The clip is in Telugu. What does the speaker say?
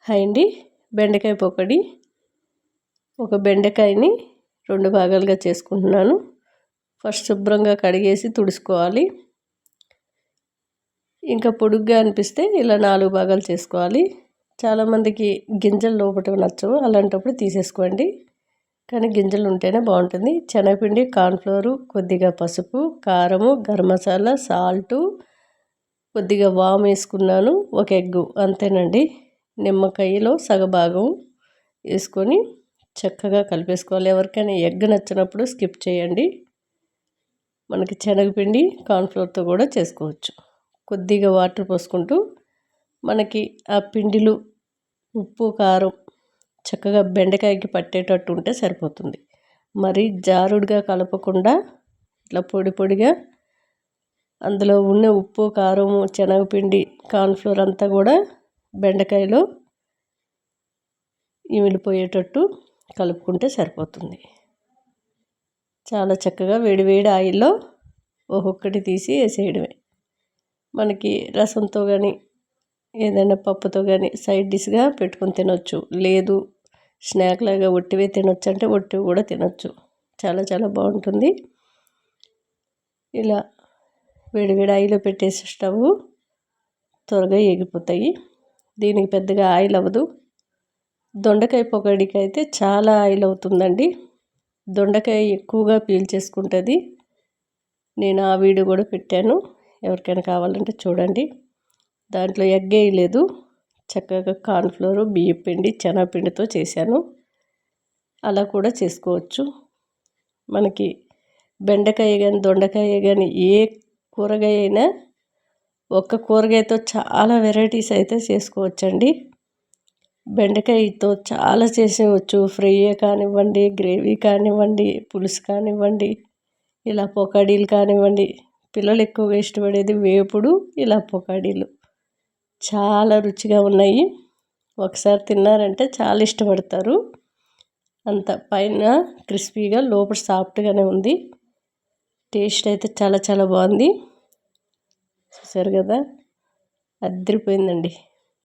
హాయ్ అండి. బెండకాయ పకోడీ. ఒక బెండకాయని 2 భాగాలుగా చేసుకుంటున్నాను. ఫస్ట్ శుభ్రంగా కడిగేసి తుడుచుకోవాలి. ఇంకా పొడుగ్గా అనిపిస్తే ఇలా 4 భాగాలు చేసుకోవాలి. చాలామందికి గింజలు లోపట నచ్చవు, అలాంటప్పుడు తీసేసుకోండి. కానీ గింజలు ఉంటేనే బాగుంటుంది. శనగపిండి, కార్న్ఫ్లోరు, కొద్దిగా పసుపు, కారము, గరం మసాలా, సాల్టు, కొద్దిగా వాము వేసుకున్నాను. ఒక ఎగ్గు, అంతేనండి. నిమ్మకాయలో సగభాగం వేసుకొని చక్కగా కలిపేసుకోవాలి. ఎవరికైనా ఎగ్ నచ్చినప్పుడు స్కిప్ చేయండి. మనకి శనగపిండి కార్న్ఫ్లోర్తో కూడా చేసుకోవచ్చు. కొద్దిగా వాటర్ పోసుకుంటూ మనకి ఆ పిండిలు ఉప్పు కారం చక్కగా బెండకాయకి పట్టేటట్టు ఉంటే సరిపోతుంది. మరి జారుడుగా కలపకుండా ఇట్లా పొడి పొడిగా అందులో ఉన్న ఉప్పు కారము శనగపిండి కార్న్ఫ్లోర్ అంతా కూడా బెండకాయలో ఇమిడిపోయేటట్టు కలుపుకుంటే సరిపోతుంది. చాలా చక్కగా వేడివేడి ఆయిల్లో ఒక్కొక్కటి తీసి వేసేయడమే. మనకి రసంతో కానీ ఏదైనా పప్పుతో కానీ సైడ్ డిష్గా పెట్టుకొని తినొచ్చు. లేదు స్నాక్ లాగా ఒట్టివే తినొచ్చు అంటే ఒట్టివి కూడా తినొచ్చు. చాలా చాలా బాగుంటుంది. ఇలా వేడివేడి ఆయిల్లో పెట్టేసి స్టవ్ త్వరగా ఎగిపోతాయి. దీనికి పెద్దగా ఆయిల్ అవ్వదు. దొండకాయ పకోడీకి అయితే చాలా ఆయిల్ అవుతుందండి. దొండకాయ ఎక్కువగా పీల్చేసుకుంటుంది. నేను ఆ వీడియో కూడా పెట్టాను, ఎవరికైనా కావాలంటే చూడండి. దాంట్లో ఎగ్ వేయలేదు, చక్కగా కార్న్ఫ్లోరు, బియ్యం పిండి, శనగపిండితో చేశాను. అలా కూడా చేసుకోవచ్చు. మనకి బెండకాయ కానీ దొండకాయ కానీ ఏ కూరగాయ అయినా ఒక్క కూరగాయతో చాలా వెరైటీస్ అయితే చేసుకోవచ్చండి. బెండకాయతో చాలా చేసేవచ్చు. ఫ్రై కానివ్వండి, గ్రేవీ కానివ్వండి, పులుసు కానివ్వండి, ఇలా పకోడీలు కానివ్వండి. పిల్లలు ఎక్కువగా ఇష్టపడేది వేపుడు, ఇలా పకోడీలు చాలా రుచిగా ఉన్నాయి. ఒకసారి తిన్నారంటే చాలా ఇష్టపడతారు. అంత పైన క్రిస్పీగా లోపల సాఫ్ట్గానే ఉంది. టేస్ట్ అయితే చాలా చాలా బాగుంది. చూసారు కదా, అదిరిపోయిందండి.